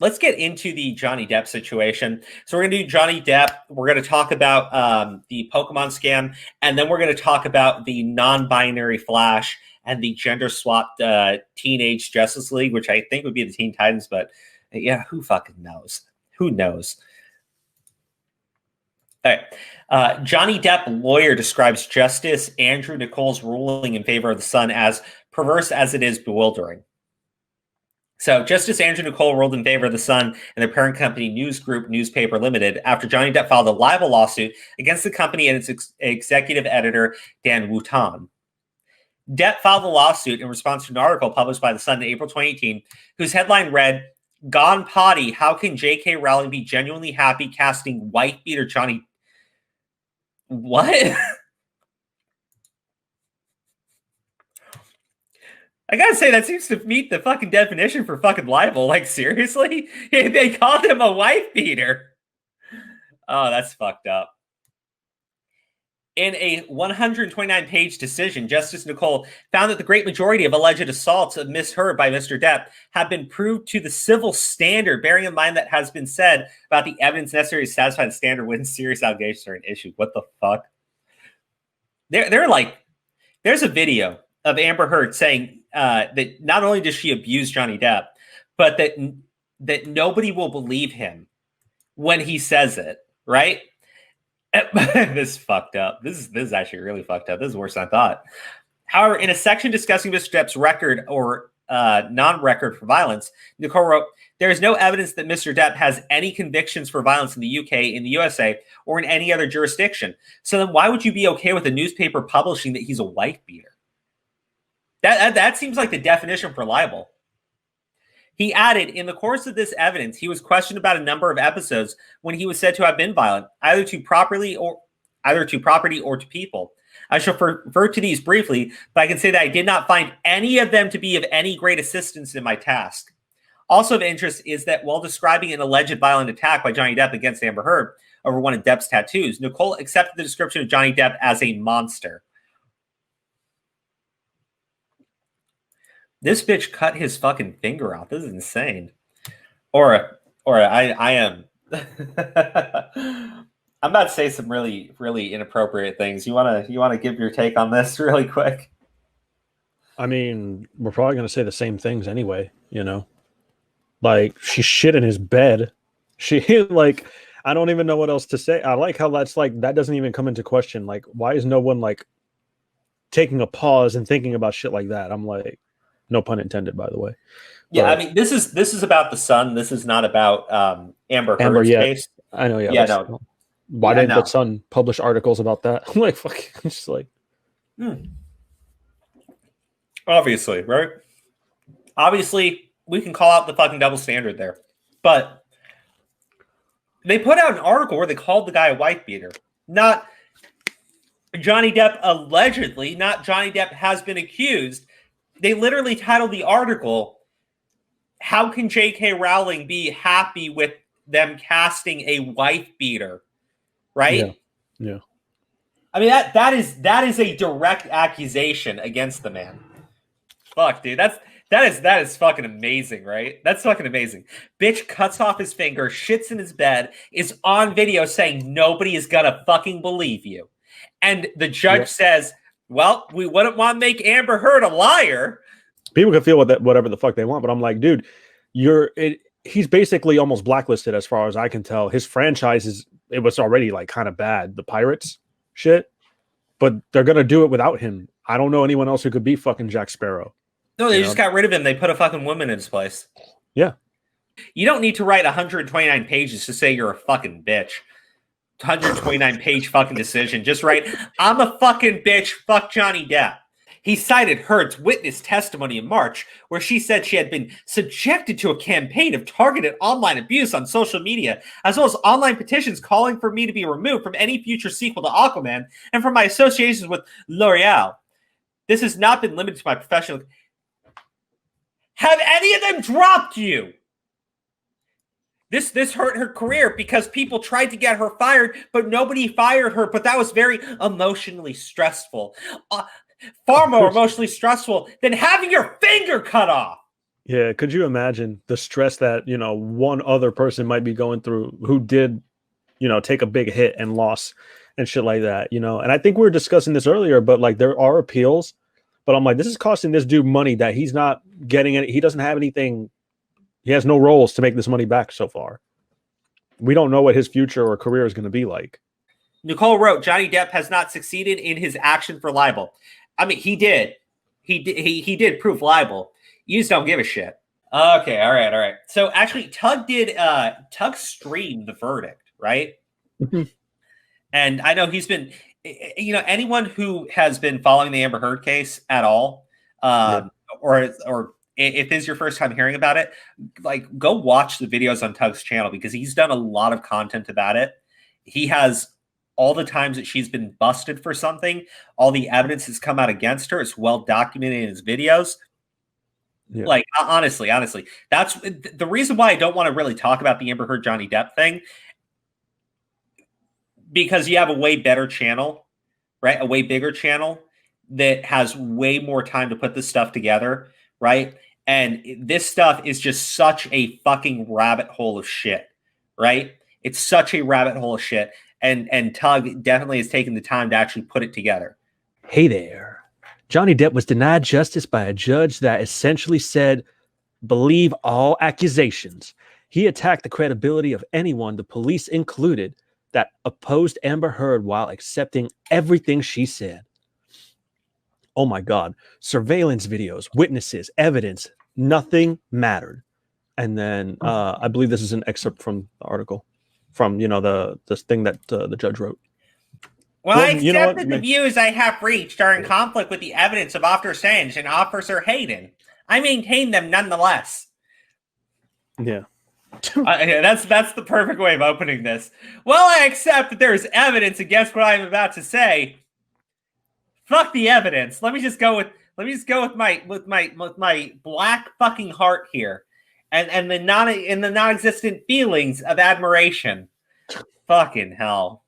let's get into the Johnny Depp situation. So we're going to do Johnny Depp. We're going to talk about the Pokemon scam, and then we're going to talk about the non-binary Flash and the gender-swapped Teenage Justice League, which I think would be the Teen Titans, but yeah, who fucking knows? Who knows? All right. Johnny Depp lawyer describes Justice Andrew Nicole's ruling in favor of the Sun as perverse as it is bewildering. So Justice Andrew Nicole ruled in favor of the Sun and their parent company News Group Newspaper Limited after Johnny Depp filed a libel lawsuit against the company and its executive editor, Dan Wooten. Depp filed the lawsuit in response to an article published by the Sun in April 2018, whose headline read, "Gone Potty, How Can J.K. Rowling Be Genuinely Happy Casting Wife Beater Johnny..." What? I gotta say, that seems to meet the fucking definition for fucking libel. Like, seriously? They called him a wife beater. Oh, that's fucked up. In a 129-page decision, Justice Nicole found that the great majority of alleged assaults of Miss Heard by Mr. Depp have been proved to the civil standard, bearing in mind that has been said about the evidence necessary to satisfy the standard when serious allegations are an issue. What the fuck? They're like, there's a video of Amber Heard saying that not only does she abuse Johnny Depp, but that nobody will believe him when he says it, right? This is fucked up. This is actually really fucked up. This is worse than I thought. However, in a section discussing Mr. Depp's record or non-record for violence, Nicole wrote, "There is no evidence that Mr. Depp has any convictions for violence in the UK, in the USA, or in any other jurisdiction. So then why would you be okay with a newspaper publishing that he's a wife beater?" That seems like the definition for libel. He added, "In the course of this evidence, he was questioned about a number of episodes when he was said to have been violent, either to property or to people. I shall refer to these briefly, but I can say that I did not find any of them to be of any great assistance in my task. Also of interest is that while describing an alleged violent attack by Johnny Depp against Amber Heard over one of Depp's tattoos, Nicole accepted the description of Johnny Depp as a monster." This bitch cut his fucking finger off. This is insane. Or I am. I'm about to say some really, really inappropriate things. You wanna give your take on this really quick? I mean, we're probably gonna say the same things anyway, you know. Like, she shit in his bed. She like, I don't even know what else to say. I like how that's like, that doesn't even come into question. Like, why is no one like taking a pause and thinking about shit like that? I'm like, no pun intended, by the way. Yeah, but, I mean, this is about the Sun. This is not about Amber Heard's case. I know, yeah. Yeah, no. Why didn't the Sun publish articles about that? I'm like, fuck. I'm just like, Obviously, right? Obviously, we can call out the fucking double standard there. But they put out an article where they called the guy a wife beater. Not Johnny Depp allegedly, not Johnny Depp has been accused. They literally titled the article, "How Can J.K. Rowling Be Happy with Them Casting a Wife Beater?" Right? Yeah. I mean, that is a direct accusation against the man. Fuck, dude. That is fucking amazing, right? That's fucking amazing. Bitch cuts off his finger, shits in his bed, is on video saying nobody is gonna fucking believe you. And the judge says, well, we wouldn't want to make Amber Heard a liar. People can feel whatever the fuck they want, but I'm like, dude, he's basically almost blacklisted as far as I can tell. His franchise it was already like kind of bad, the Pirates shit, but they're gonna do it without him. I don't know anyone else who could be fucking Jack Sparrow. No, they just got rid of him. They put a fucking woman in his place. Yeah. You don't need to write 129 pages to say you're a fucking bitch. 129-page fucking decision. Just write, "I'm a fucking bitch, fuck Johnny Depp." He cited Heard's witness testimony in March, where she said she had been subjected to a campaign of targeted online abuse on social media, as well as online petitions calling for me to be removed from any future sequel to Aquaman and from my associations with L'Oreal. This has not been limited to my professional... Have any of them dropped you? This hurt her career because people tried to get her fired, but nobody fired her. But that was very emotionally stressful. Far more emotionally stressful than having your finger cut off. Yeah, could you imagine the stress that, one other person might be going through who did, take a big hit and loss and shit like that. And I think we were discussing this earlier, but like there are appeals, but I'm like, this is costing this dude money that he's not getting any, he doesn't have anything, he has no roles to make this money back so far. We don't know what his future or career is going to be like. Nicole wrote, Johnny Depp has not succeeded in his action for libel. I mean, he did. He did prove libel. You just don't give a shit. Okay, all right. So actually, Tug streamed the verdict, right? And I know he's been, anyone who has been following the Amber Heard case at all, or if this is your first time hearing about it, like go watch the videos on Tug's channel because he's done a lot of content about it. He has all the times that she's been busted for something, all the evidence has come out against her. It's well documented in his videos. Yeah. Like, honestly, that's the reason why I don't want to really talk about the Amber Heard Johnny Depp thing, because you have a way better channel, right? A way bigger channel that has way more time to put this stuff together, right? And this stuff is just such a fucking rabbit hole of shit, right? It's such a rabbit hole of shit. And Tug definitely has taken the time to actually put it together. Hey there. Johnny Depp was denied justice by a judge that essentially said, believe all accusations. He attacked the credibility of anyone, the police included, that opposed Amber Heard while accepting everything she said. Oh my God. Surveillance videos, witnesses, evidence, nothing mattered. And then I believe this is an excerpt from the article from, this thing that the judge wrote. Well, I accept that the views I have reached are in conflict with the evidence of Officer Sands and Officer Hayden. I maintain them nonetheless. Yeah. That's the perfect way of opening this. Well, I accept that there is evidence against what I'm about to say. Fuck the evidence. Let me just go with my black fucking heart here, and the non-existent feelings of admiration. Fucking hell.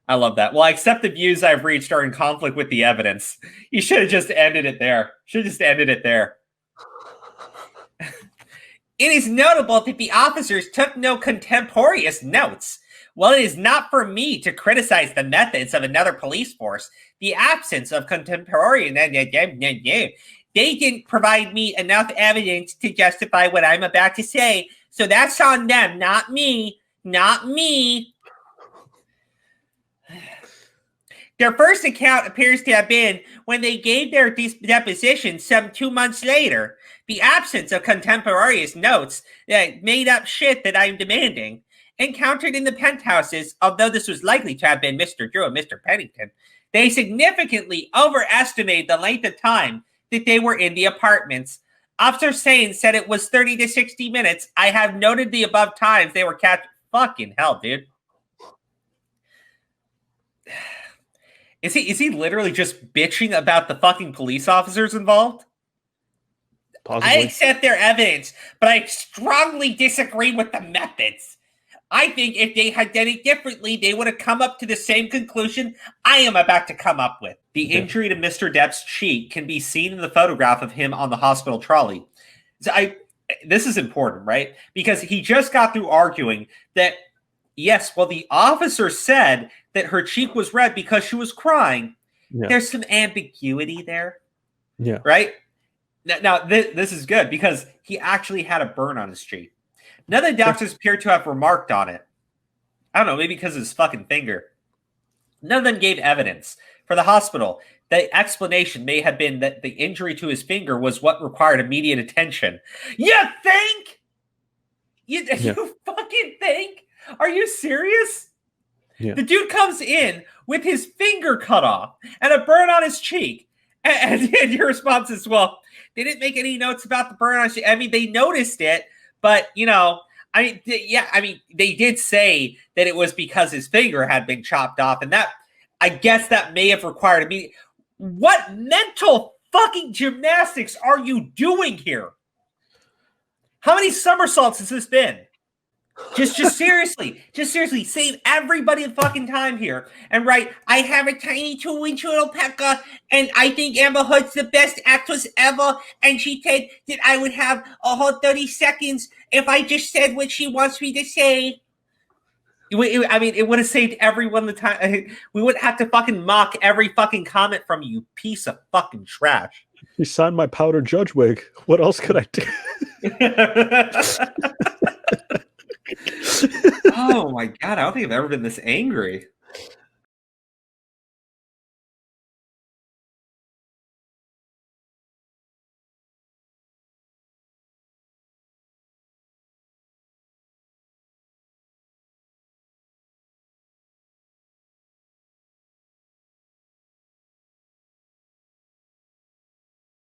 I love that. Well, I accept the views I've reached are in conflict with the evidence. You should have just ended it there. It is notable that the officers took no contemporaneous notes. While it is not for me to criticize the methods of another police force, the absence of contemporaneous, they didn't provide me enough evidence to justify what I'm about to say. So that's on them, not me. Their first account appears to have been when they gave their deposition some 2 months later. The absence of contemporaneous notes that made up shit that I'm demanding, encountered in the penthouses, although this was likely to have been Mr. Drew and Mr. Pennington, they significantly overestimated the length of time that they were in the apartments. Officer Sane said it was 30 to 60 minutes. I have noted the above times they were captured. Fucking hell, dude. Is he literally just bitching about the fucking police officers involved? Possibly. I accept their evidence, but I strongly disagree with the methods. I think if they had done it differently, they would have come up to the same conclusion I am about to come up with. The injury to Mr. Depp's cheek can be seen in the photograph of him on the hospital trolley. So this is important, right? Because he just got through arguing that, yes, well, the officer said that her cheek was red because she was crying. Yeah. There's some ambiguity there. Yeah. Right? Now this is good because he actually had a burn on his cheek. None of the doctors appear to have remarked on it. I don't know, maybe because of his fucking finger. None of them gave evidence. For the hospital, the explanation may have been that the injury to his finger was what required immediate attention. You think? You fucking think? Are you serious? Yeah. The dude comes in with his finger cut off and a burn on his cheek. And your response is, well, they didn't make any notes about the burn on his cheek. I mean, they noticed it, but, they did say that it was because his finger had been chopped off. And that, I guess that may have required immediate. What mental fucking gymnastics are you doing here? How many somersaults has this been? Just seriously, save everybody the fucking time here. And write, I have a tiny 2-inch alpaca, and I think Amber Heard's the best actress ever, and she said that I would have a whole 30 seconds if I just said what she wants me to say. I mean, it would have saved everyone the time. We wouldn't have to fucking mock every fucking comment from you, piece of fucking trash. You signed my powder judge wig. What else could I do? Oh my god, I don't think I've ever been this angry.